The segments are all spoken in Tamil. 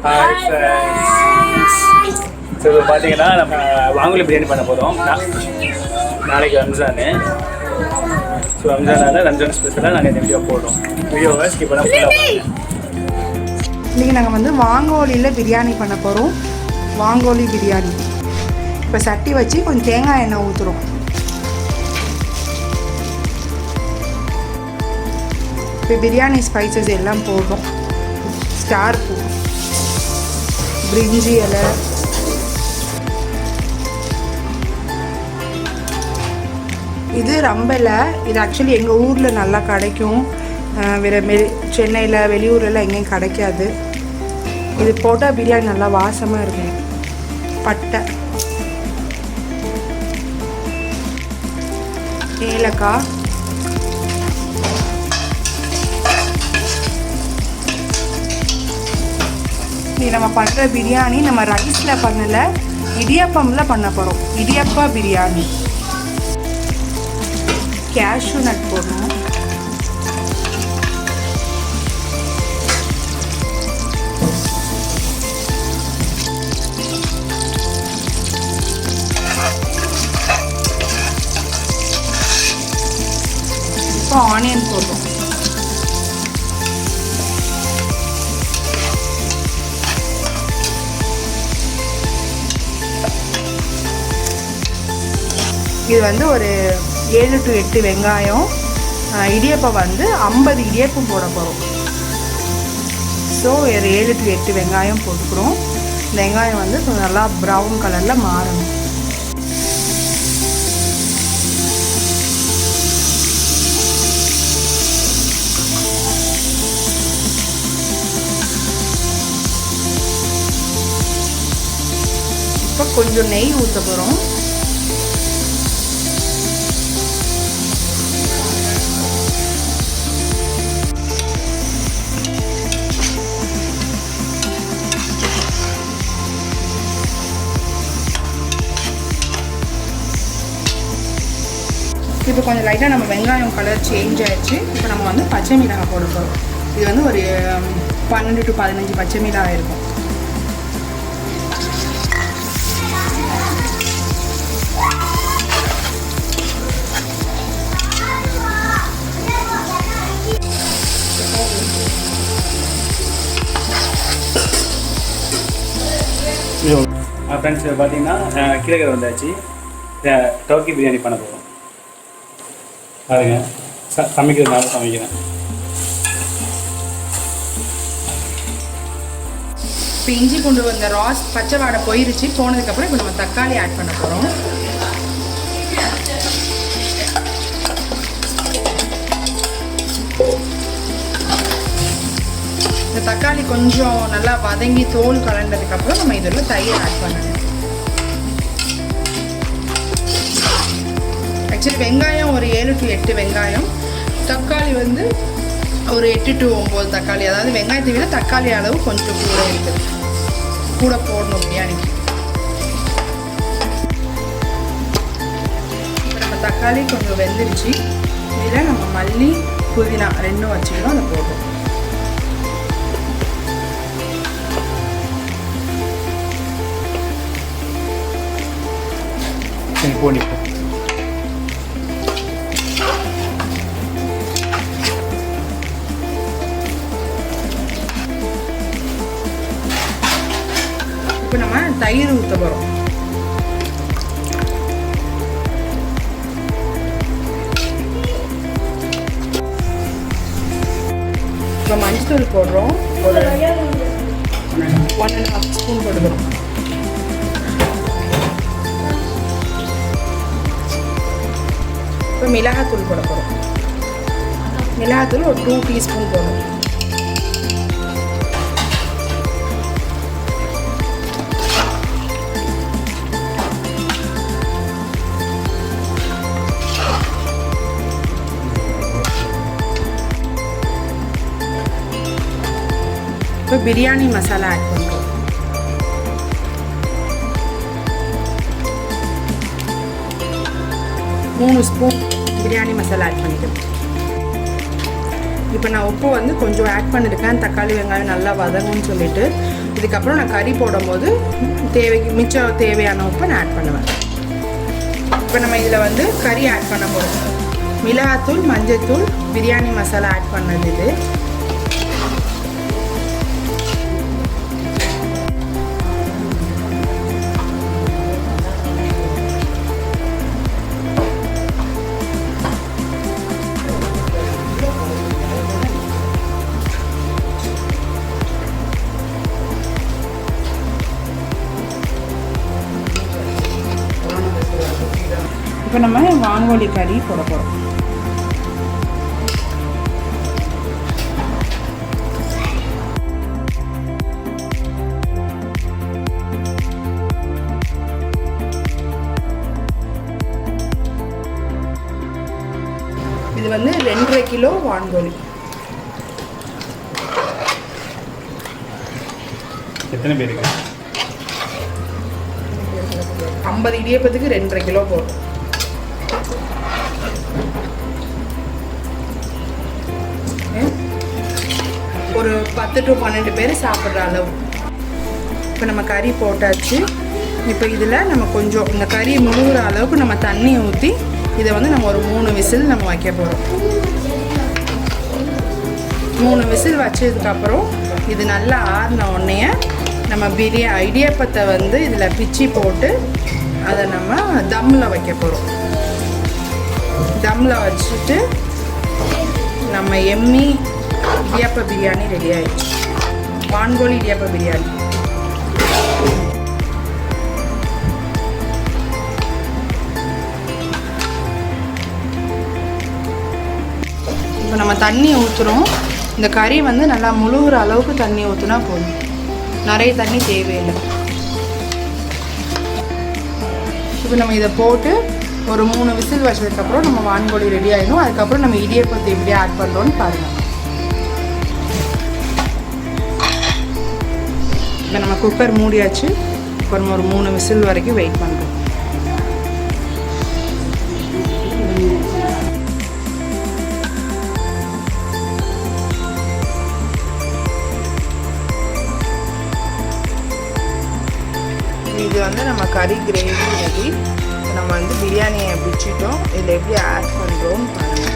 ஸோ இப்போ பார்த்தீங்கன்னா நம்ம வாங்கோலி பிரியாணி பண்ண போகிறோம். நாளைக்கு ரம்ஜானு. ஸோ ரம்ஜான் ஸ்பெஷலாக நாங்கள் இந்த வீடியோ போடுறோம். வீடியோவை ஸ்கிப் பண்ண ஃபுல்லாக. இன்றைக்கி நாங்கள் வந்து வாங்கோலியில் பிரியாணி பண்ண போகிறோம். வாங்கோலி பிரியாணி. இப்போ சட்டி வச்சு கொஞ்சம் தேங்காய் எண்ணெய் ஊற்றுறோம். இப்போ பிரியாணி ஸ்பைசஸ் எல்லாம் போடுறோம். ஸ்டார் பூ, பிரிஞ்சி இலை, இது ரம்பலை. இது ஆக்சுவலி எங்கள் ஊரில் நல்லா கிடைக்கும். வேறு சென்னையில் வெளியூரெல்லாம் எங்கேயும் கிடைக்காது. இது போட்டால் பிரியாணி நல்லா வாசமாக இருக்கும். பட்டை, ஏலக்காய், இது நம்ம பண்ணுற பிரியாணி நம்ம ரைஸில் பண்ணலை, இடியாப்பமில் பண்ண போகிறோம். இடியப்பா பிரியாணி. கேஷ்யூ நட் போடணும். இப்போ ஆனியன் போடுறோம். இது வந்து ஒரு 7 to 8 வெங்காயம். இடியப்பம் வந்து 50 இடியப்பம் போட போகிறோம். ஸோ ஒரு 7 to 8 வெங்காயம் போட்டுக்கிறோம். இந்த வெங்காயம் வந்து நல்லா ப்ரௌன் கலரில் மாறணும். இப்போ கொஞ்சம் நெய் ஊற்ற போகிறோம். இப்போ கொஞ்சம் லைட்டாக நம்ம வெங்காயம் கலர் சேஞ்ச் ஆகிடுச்சு. இப்போ நம்ம வந்து பச்சை மிளகாய் போட போகிறோம். இது வந்து ஒரு 12 to 15 பச்சை மிளகாய் இருக்கும். ஃப்ரெண்ட்ஸ் பார்த்தீங்கன்னா கிழக்கரை வந்தாச்சு. டர்க்கி பிரியாணி பண்ண போகிறோம். பாருங்க, சமைக்கிறதுனால சமைக்கிறேன். இப்போ இஞ்சி பூண்டு வந்த ராஸ் பச்சை வாடை போயிருச்சு. போனதுக்கப்புறம் இப்போ நம்ம தக்காளி ஆட் பண்ண போகிறோம். இந்த தக்காளி கொஞ்சம் நல்லா வதங்கி தோல் கலண்டதுக்கப்புறம் நம்ம இதில் தயிர் ஆட் பண்ணணும். ஆக்சுவலி வெங்காயம் ஒரு 7 to 8 வெங்காயம், தக்காளி வந்து ஒரு 8 to 9 தக்காளி. அதாவது வெங்காயத்தை விட தக்காளி அளவு கொஞ்சம் கூட இருக்குது. கூட போடணும் பிரியாணிக்கு. இப்போ நம்ம தக்காளி கொஞ்சம் வெந்துருச்சு. இதில் நம்ம மல்லி, புதினா ரெண்டும் வச்சுக்கணும். அதை போடுறோம். போனிப்போம். இப்போ நம்ம தயிர் ஊற்ற போகிறோம். இப்போ மஞ்சள் போடுறோம். ஒரு 1.5 ஸ்பூன் போட்டுக்கிறோம். இப்போ மிளகாத்தூள் போட போகிறோம். மிளகாத்தூள் ஒரு 2 டீஸ்பூன் போடணும். இப்போ பிரியாணி மசாலா ஆட் பண்ணுறோம். மூணு ஸ்பூன் பிரியாணி மசாலா ஆட் பண்ணிக்கிறோம். இப்போ நான் உப்பு வந்து கொஞ்சம் ஆட் பண்ணியிருக்கேன். தக்காளி வெங்காயம் நல்லா வதங்கும்னு சொல்லிட்டு இதுக்கப்புறம் நான் கறி போடும்போது மிச்சம் தேவையான உப்பை நான் ஆட் பண்ணுவேன். இப்போ நம்ம இதில் வந்து கறி ஆட் பண்ண போகிறோம். மிளகாத்தூள், மஞ்சத்தூள், பிரியாணி மசாலா ஆட் பண்ணது இது. இப்போ நம்ம வான்கோழி கறி போட போகிறோம். இது வந்து 2.5 கிலோ வான்கோழி. எத்தனை பேருக்கு? 50 இடியப்பத்துக்கு 2.5 கிலோ போடும். ஒரு 10 to 12 பேர் சாப்பிட்ற அளவு. இப்போ நம்ம கறி போட்டாச்சு. இப்போ இதில் நம்ம கொஞ்சம் இந்த கறி முழுகிற அளவுக்கு நம்ம தண்ணி ஊற்றி இதை வந்து நம்ம ஒரு 3 விசில் நம்ம வைக்க போகிறோம். 3 விசில் வச்சதுக்கப்புறம் இது நல்லா ஆறின உடனே நம்ம இடியப்பத்தை வந்து இதில் பிச்சு போட்டு அதை நம்ம தம்மில் வைக்க போகிறோம். தம்மில் வச்சுட்டு நம்ம எம்மி இடியாப்ப பிரியாணி ரெடி ஆயிடுச்சு. வான்கோழி இடியாப்ப பிரியாணி. இப்போ நம்ம தண்ணி ஊற்றுறோம். இந்த கறி வந்து நல்லா முழுகிற அளவுக்கு தண்ணி ஊற்றினா போதும், நிறைய தண்ணி தேவையில்லை. இப்போ நம்ம இதை போட்டு ஒரு 3 விசில் வச்சதுக்கப்புறம் நம்ம வான்கோழி ரெடி ஆகிடும். அதுக்கப்புறம் நம்ம இடியப்பத்தை எப்படி ஆட் பண்ணுறோன்னு பாருங்கள். இப்போ நம்ம குக்கர் மூடியாச்சு. இப்போ நம்ம ஒரு 3 விசில் வரைக்கும் வெயிட் பண்ணுறோம். இது வந்து நம்ம கறி கிரேவி ரெடி. நம்ம வந்து பிரியாணியை பிடிச்சிட்டோம். இதில் எப்படி ஆட் பண்ணுறோம்னு பாருங்கள்.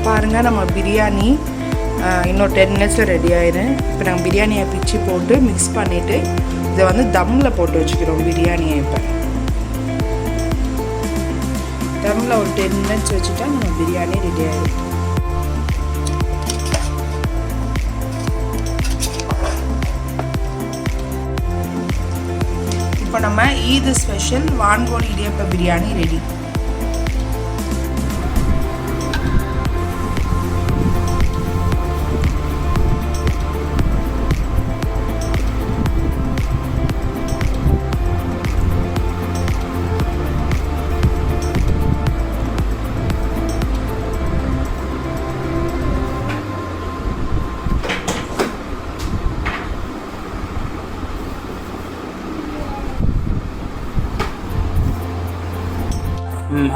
பாருங்கள், நம்ம பிரியாணி இன்னும் 10 மினிட்ஸில் ரெடி ஆயிடும். இப்போ நாங்கள் பிரியாணியை பிச்சு போட்டு மிக்ஸ் பண்ணிவிட்டு இதை வந்து தம்மில் போட்டு வச்சுக்கிறோம். பிரியாணியை இப்போ தம்மில் ஒரு 10 மினிட்ஸ் வச்சுட்டா நம்ம பிரியாணி ரெடி ஆகிடும். இப்போ நம்ம ஈத் ஸ்பெஷல் வான்கோழி இடியப்ப biryani ready.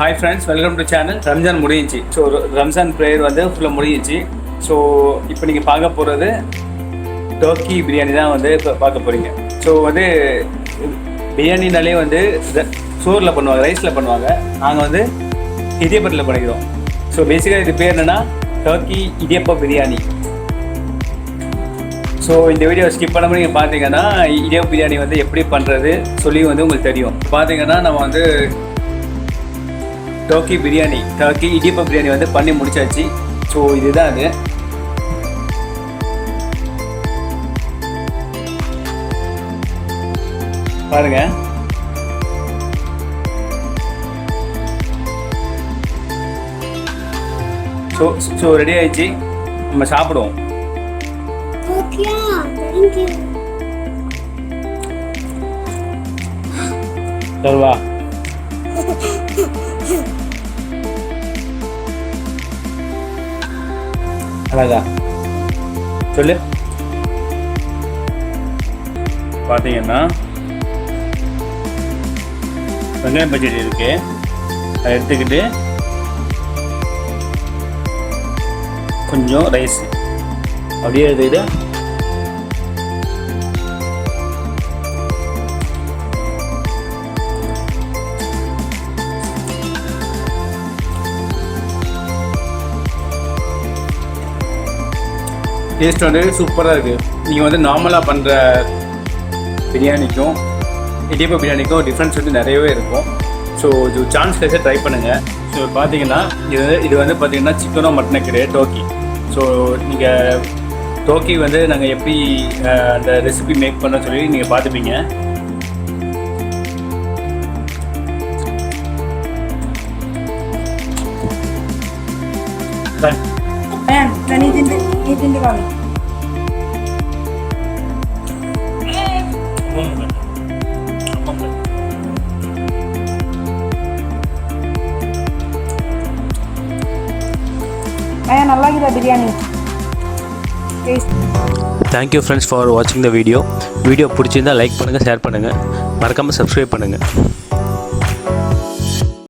Hi friends, welcome to channel. Ramzan முடிஞ்சிச்சு. ஸோ ரம்ஜான் ப்ரேயர் வந்து ஃபுல்லாக முடிஞ்சிச்சு. ஸோ இப்போ நீங்கள் பார்க்க போகிறது டர்க்கி பிரியாணி தான் வந்து இப்போ பார்க்க போகிறீங்க. ஸோ வந்து பிரியாணினாலே வந்து சோறில் பண்ணுவாங்க, ரைஸில் பண்ணுவாங்க. நாங்கள் வந்து இடியப்பத்தில் பண்ணிக்கிறோம். ஸோ பேசிக்காக இது பேர் என்னென்னா டர்க்கி இடியப்ப பிரியாணி. ஸோ இந்த வீடியோ ஸ்கிப் பண்ணாமல் நீங்கள் பார்த்தீங்கன்னா இடியப்ப பிரியாணி வந்து எப்படி பண்ணுறது சொல்லி வந்து உங்களுக்கு தெரியும். பார்த்தீங்கன்னா நம்ம வந்து டர்க்கி பிரியாணி, டர்க்கி இடியப்ப பிரியாணி வந்து பண்ணி முடிச்சாச்சு. ஸோ இதுதான் அது. பாருங்க, ஸோ ரெடி ஆயிடுச்சு, நம்ம சாப்பிடுவோம். சொல்வா அழகா சொல்லு. பார்த்தீங்கன்னா வெங்காயம் பச்சடி இருக்கு, அதை எடுத்துக்கிட்டு கொஞ்சம் ரைஸ் அப்படியே எடுத்துக்கிட்டு டேஸ்ட் வந்து சூப்பராக இருக்குது. நீங்கள் வந்து நார்மலாக பண்ணுற பிரியாணிக்கும் இடியப்ப பிரியாணிக்கும் டிஃப்ரென்ஸ் வந்து நிறையவே இருக்கும். ஸோ இது சான்ஸ் கிடைச்சா ட்ரை பண்ணுங்கள். ஸோ பார்த்தீங்கன்னா இது வந்து பார்த்தீங்கன்னா சிக்கனோ மட்டனோ கிடையாது, டோக்கி. ஸோ நீங்கள் டோக்கி வந்து நாங்கள் எப்படி அந்த ரெசிபி மேக் பண்ண சொல்லி நீங்கள் பார்த்துப்பீங்க. நல்லா இருக்குதா பிரியாணி? தேங்க்யூ ஃப்ரெண்ட்ஸ் ஃபார் வாட்சிங் த வீடியோ பிடிச்சிருந்தால் லைக் பண்ணுங்கள், ஷேர் பண்ணுங்கள், மறக்காமல் சப்ஸ்கிரைப் பண்ணுங்கள்.